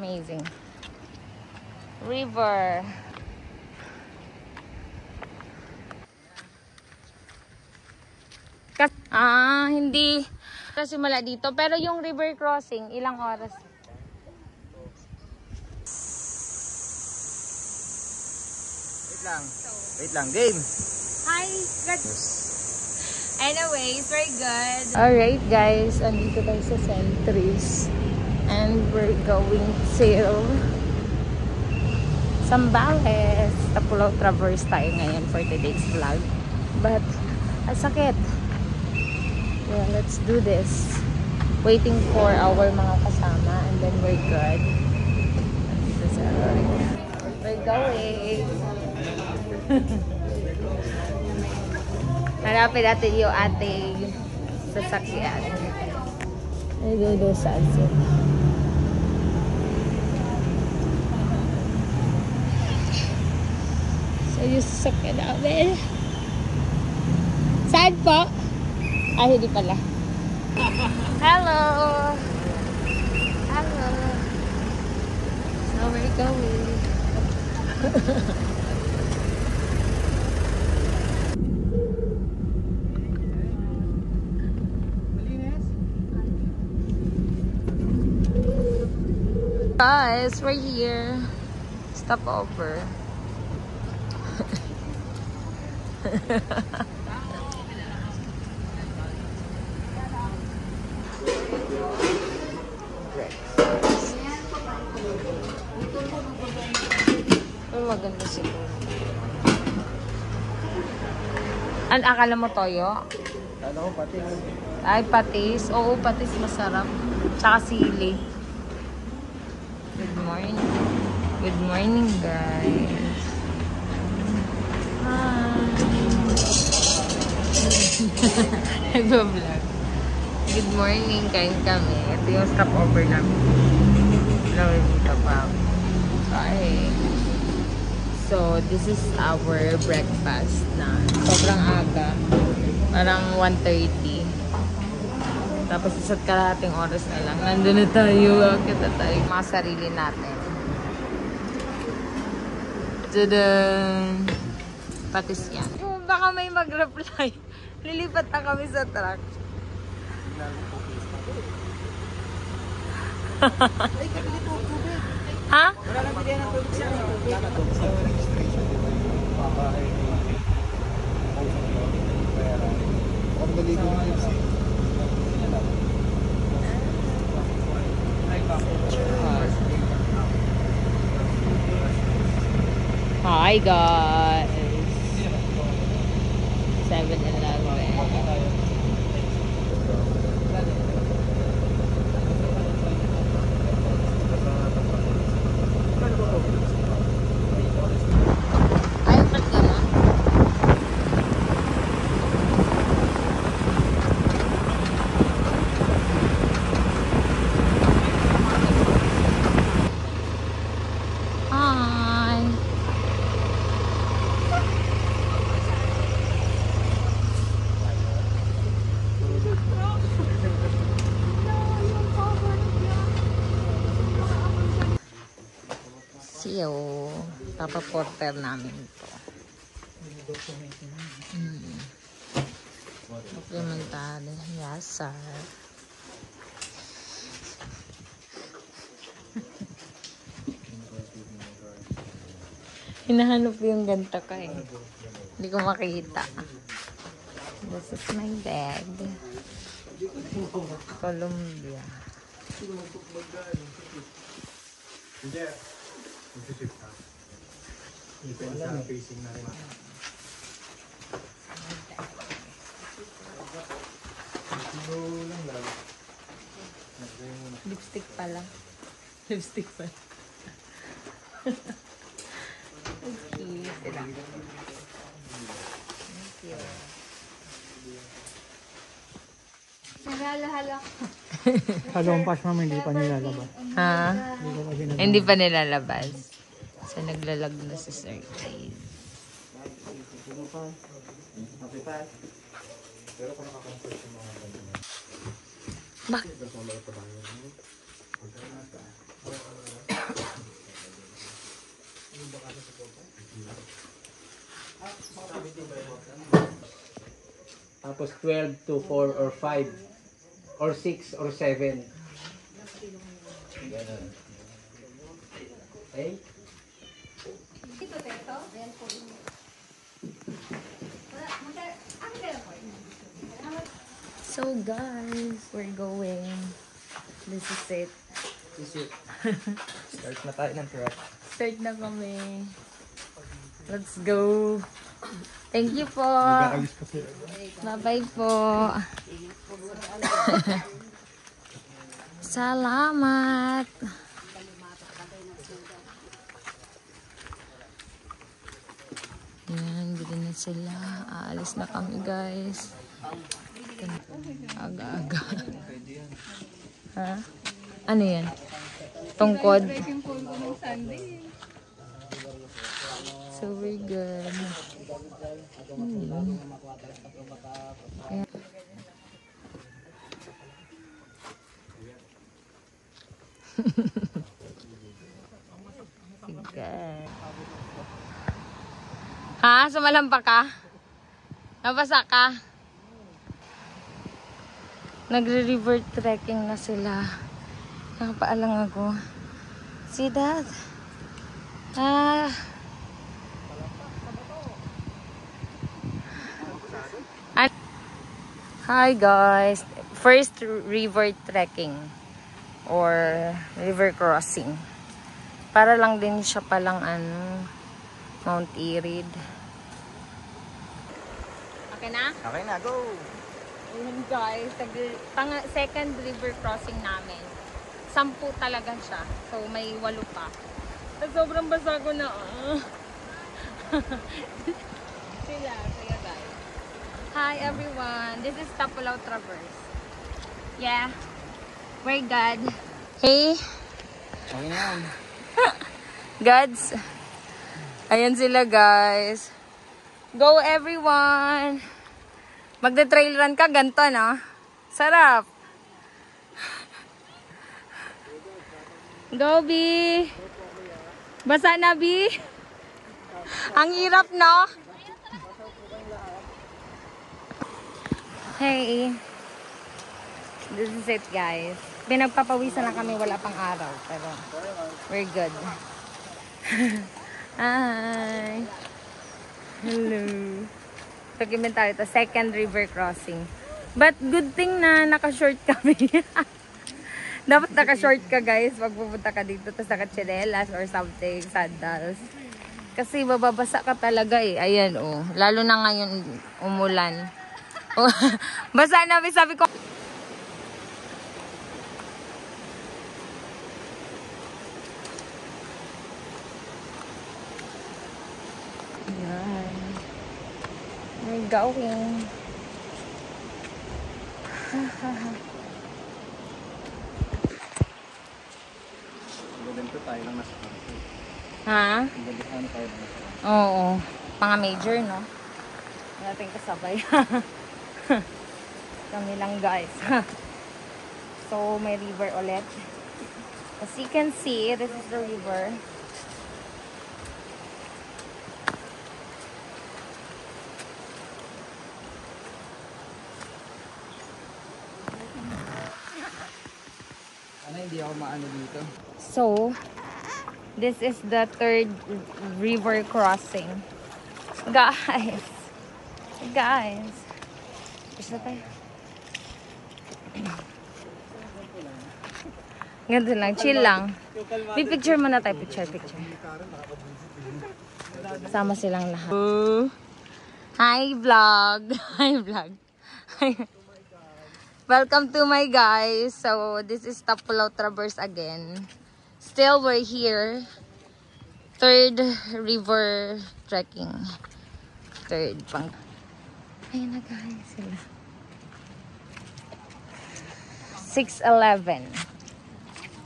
Amazing. River. Hindi kasi mula dito. Pero yung river crossing, ilang oras? Wait lang, game. Hi, good. Anyways, very good. Alright guys, andito tayo sa Centris. And we're going to Zambales. Tapulaw Traverse tayo ngayon for today's vlog. But, sakit. Yeah, let's do this. Waiting for our mga kasama and then we're good. We're going. Hanapin natin yung ating sasakyan. Ay, doon sa asin. So, yung sasakyan namin. Saan po? Ay, hindi pala. Hello! Hello! So, we're going. Guys, we're here. Stop over. Maganda siguro. Ang akala mo toyo? Ano, patis. Ay, patis. Oo, patis masarap. Tsaka sili. Good morning. Good morning, guys. Hi. Nag-vlog. Good morning. Kain kami. Ito yung stopover namin. Lawin pa. Okay. So, this is our breakfast na sobrang aga. Parang 1:30. Tapos isa't kalahating oras na lang. Nandun na tayo. Kita tayo. Mga sarili natin. Tadaan! Patis yan. Baka may mag-reply. Lilipat na kami sa truck. Ha? Wala lang pilihan ng tubig siya. Hi guys. 7-Eleven. Ayaw ka naman. Hi. Siyo, papaporter namin ito. Documentary. Yes, sir. Hinahanap yung ganta ka eh. Hindi ko makita. This is my bag. Colombia. Hindi. Depende sa facing na rin. Lipstick pala. Lipstick pala. Okay. Sila. Thank you. Naghala-hala ko. Halompas ma'am, hindi pa nilalabas. Ha? Hindi pa nilalabas. So, naglalag na si Sir Chris. Bak? Tapos 12 to 4 or 5 or 6 or 7. Ganun. Okay? So guys, we're going. This is it. Start na tayo ng truck. Start na kami. Let's go. Thank you po. Bye-bye po. Salamat. Yan, dito na sila. Aalis na kami, guys. Aga-aga. Ha? Ano yan? Tungkod? So we're good. Sige. Ha? Sumalampa ka? Nabasa ka? Nagre-river trekking na sila. Nakapaalang ako. See that? Hi guys. First river trekking or river crossing. Para lang din siya palang Mount Irid. Okay na? Okay na, go! Ayun guys, second river crossing namin. 10 talaga siya. So may 8 pa. Sobrang basa ko na. Sila, kaya guys. Hi everyone, this is Tapulaw Traverse. Yeah, we're good. Hey. Okay na yan. Gods. Ayan sila guys. Go everyone. Magda-trail run ka, ganito no? Sarap. Go B. Basa na B. Ang hirap no? Hey. This is it guys. Pinagpapawisan na kami, wala pang araw. Pero we're good. Hi. Hello. Documentary to, second river crossing. But good thing na naka-short kami. Dapat naka-short ka guys pag pupunta ka dito. Tapos naka-chinelas or something, sandals. Kasi bababasa ka talaga eh. Ayan oh. Lalo na ngayon umulan. Oh, basa na, sabi ko. Ayan. We're going. Ganito tayo lang nasa country. Ha? Ganito tayo lang nasa country. Oo. Mga major, no? Natin kasabay. Kami lang, guys. So, may river ulit. As you can see, this is the river. Ano, hindi ako maano dito. So, this is the third river crossing. Guys. Guys. Isa tayo. Ganito lang. Chill lang. Picture muna tayo. Picture. Sama silang lahat. Hi, vlog. Hi, vlog. Welcome to my guys. So, this is Tapulaw Traverse again. Still, we're here. Third river trekking. Third pang. Ayun na guys sila. 6:11.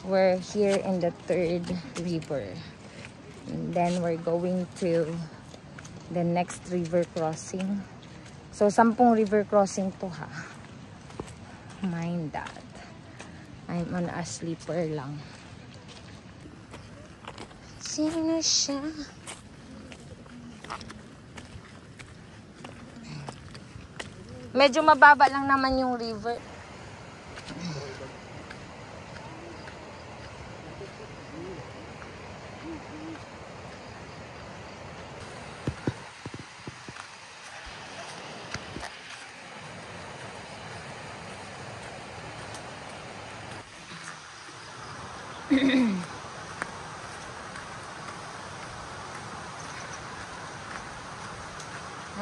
We're here in the third river. And then we're going to the next river crossing. So, 10 river crossing to ha. Mind that. I'm on a sleeper lang. Sino siya? Medyo mababa lang naman yung river.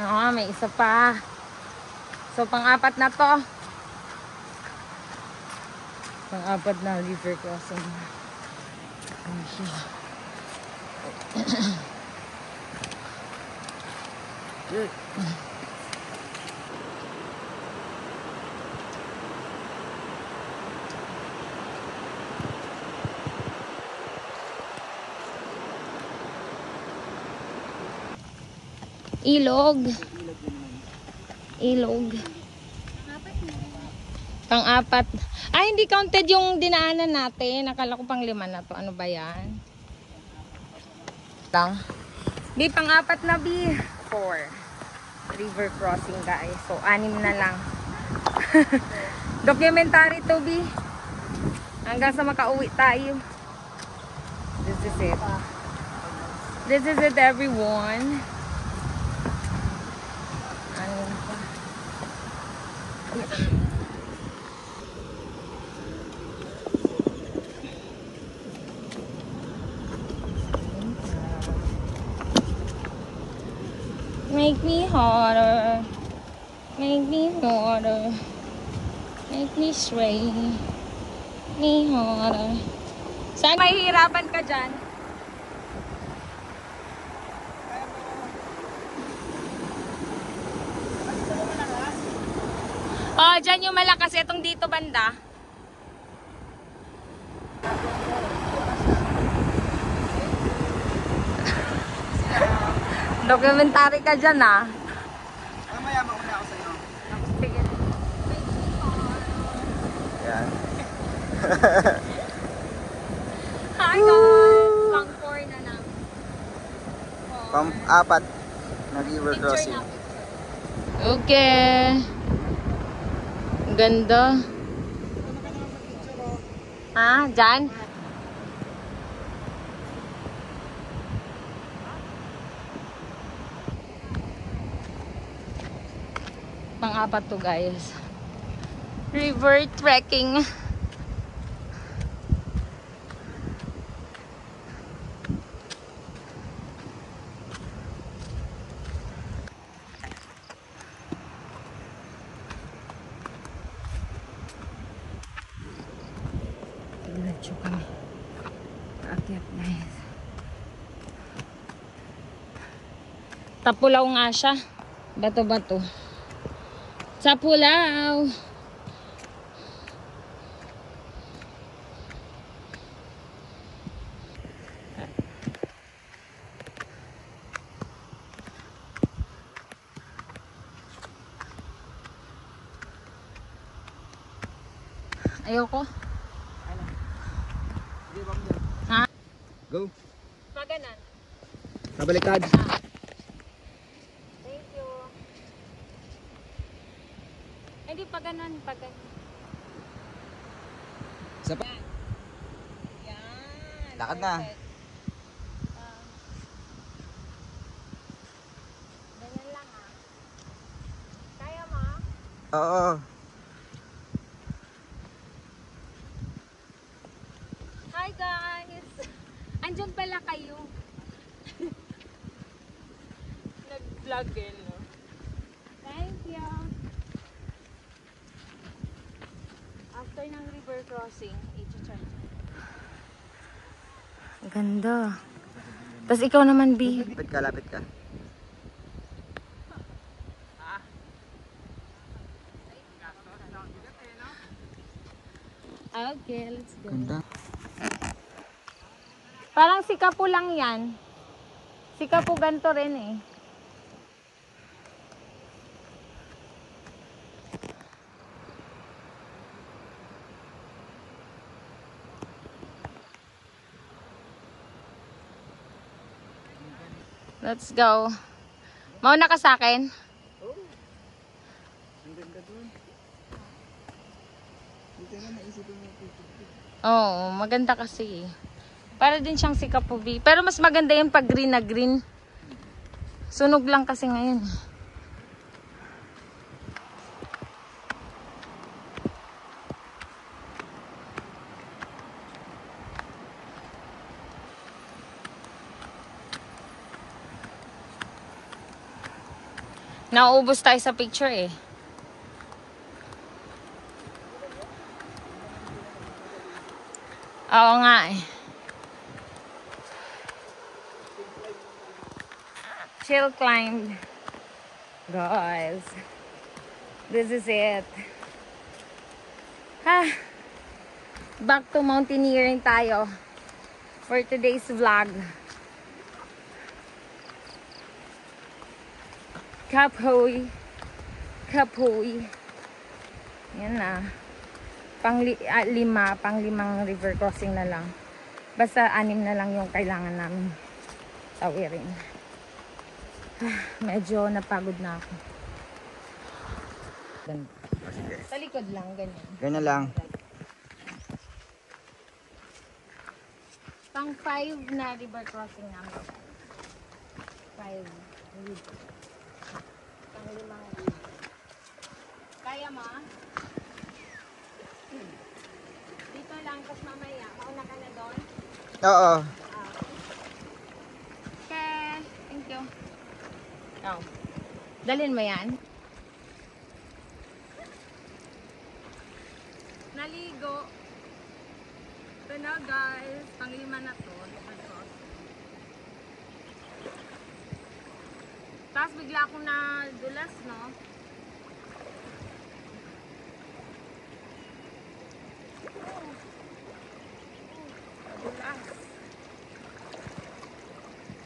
Oo, may isa pa. So, pang-apat na to. Pang-apat na river crossing. Ayan siya. Ilog. Ilog. Pang-apat. Ay, hindi counted yung dinaanan natin. Nakala ko pang 5 na to. Ano ba yan? Lang. Di, pang-apat na, B. 4. River crossing, guys. So, 6 na lang. Documentary to, B. Hanggang sa makauwi tayo. This is it. This is it, everyone. Ano pa? Make me harder. Make me harder. Make me stray. Me harder. Saan mahihirapan ka dyan? Oh, dyan yung malakas. Itong dito banda. Documentary ka dyan, ah. Mamaya mauna ako sa'yo. Sige. Yan. Hi, guys. Pang 4 na lang. Pang-apat na river crossing. Okay. Ganda. Ah, dyan? Pang-apat to, guys. River trekking. Diretso kami. Akyat, guys. Tapulaw nga siya. Bato-bato. Sa Pulaw. Ayoko. Ha? Go. Paganan. Kabaliktad. Thank you. Hindi paganan, paganan. Isa pa. Yan. Lakad na. Perfect. Ganyan lang, ah. Kaya mo? Oo. Hi, guys. Andyan pala kayo. Nag-vlog eh, no? Thank you. After ng river crossing, i-charge. Ganda. Tapos ikaw naman, B. Lapit ka, lapit ka. Okay, let's go. Ganda. Parang si Kapo lang yan. Si Kapo ganito rin eh. Let's go. Mauna ka sa akin? Oo, maganda kasi. Para din siyang si Kapubi. Pero mas maganda yung pag green na green. Sunog lang kasi ngayon. Nauubos tayo sa picture eh. Oo nga eh. Chill climb. Guys. This is it. Ha. Back to mountaineering tayo. For today's vlog. Kapoy. Kapoy. Yan na. Pang-limang river crossing na lang. Basta 6 na lang yung kailangan namin tawirin. Medyo napagod na ako. Sa likod lang, ganyan. Ganyan lang. Pang 5 na river crossing namin. 5. Pang 5. Kaya mo? Dito lang, tapos mamaya, mauna ka na doon. Oo. Okay, thank you. Oh. Dalhin mo yan? Naligo. Ito na guys, pang-5 na to. Tapos bigla akong nadulas, no? Madulas.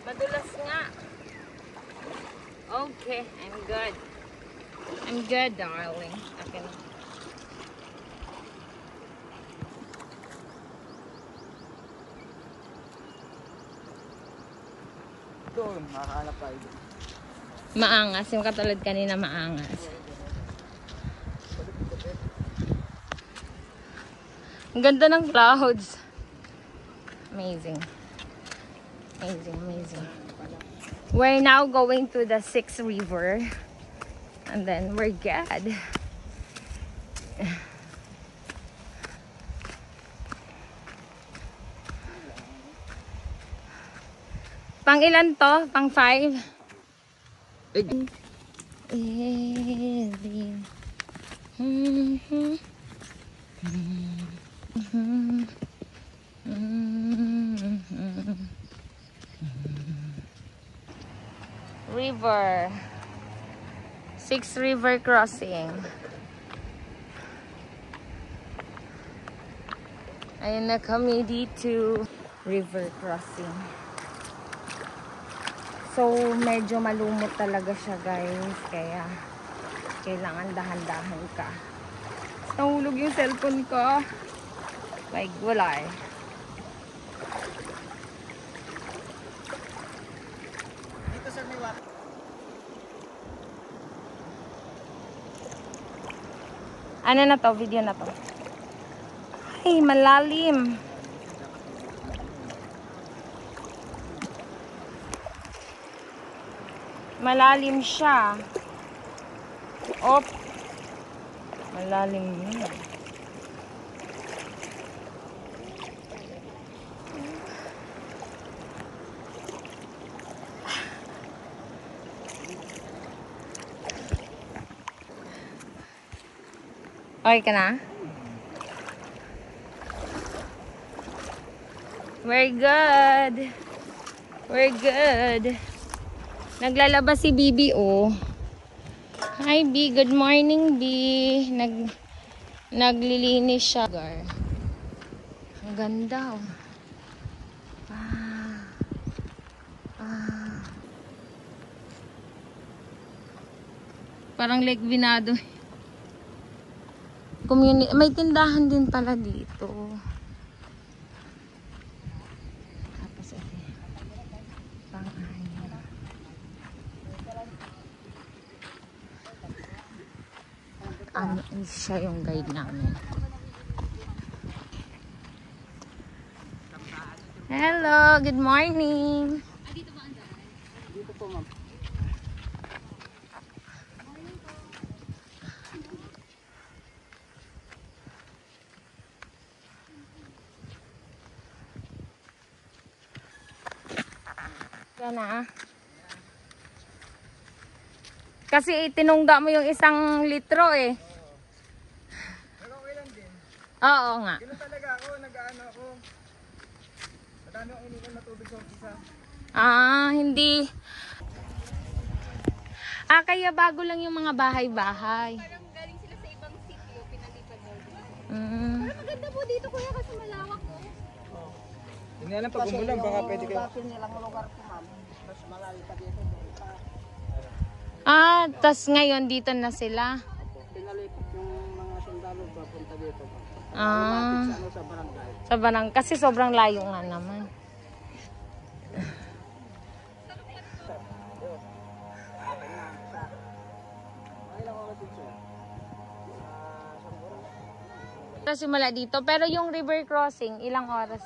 Madulas nga. Okay, I'm good. I'm good, darling. Okay na. Doon, makakahanap tayo doon. Maangas. Yung katulad kanina, maangas. Ang ganda ng clouds. Amazing. Amazing, amazing. We're now going to the 6th river. And then we're good. Pang ilan to? Pang 5? River. 6th river crossing. Ayun na kami dito. River crossing. So, medyo malumot talaga siya guys. Kaya, kailangan dahan-dahan ka. Nahulog yung cellphone ko. Like, wala eh. Dito sir, may water. Ano na to? Video na to. Ay, malalim. Malalim siya. Op. Malalim yun. Okay ka na? We're good. We're good. Naglalabas si Bibi, oh. Hi, B. Good morning, B. Naglilinis siya. Ang ganda, oh. Parang Lake Binado. May tindahan din pala dito. Tapos ito. Pang-ahin. Ano siya yung guide namin. Hello, good morning. Dito po, ma'am. Yan na. Kasi tinungga mo yung 1 litro eh. Pero okay lang din. Oo nga. Ganun talaga ako, nag-ano ako. Madami akong ininom na tubig sa umpisa. Hindi. Kaya bago lang yung mga bahay-bahay. Parang galing sila sa ibang sitio, pinalipat daw. Mm. Pero maganda po dito kuya kasi malawak po. Hindi alam pag umulan, baka pwede kayo. Tas ngayon dito na sila. Pinalipat yung mga sundalo papunta dito. Sa barangay. Sa barang kasi sobrang layo nga naman. Simula dito, pero yung river crossing, ilang oras?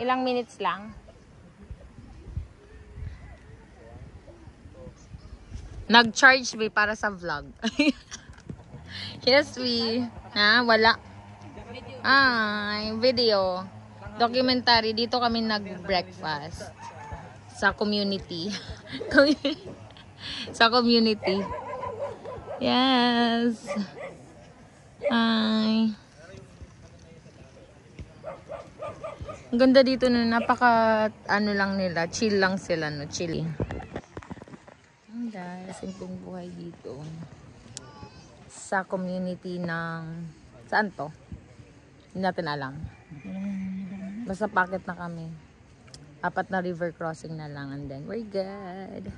Ilang minutes lang? Nag-charge we para sa vlog. Yes, we. Wala. Video. Documentary. Dito kami nag-breakfast. Sa community. Sa community. Yes. Ang ganda dito na napaka lang nila, chill lang sila no, chilling. Ang simpleng buhay dito. Sa community ng saan to? Hindi natin alam. Basta packet na kami. 4 na river crossing na lang and then we're good.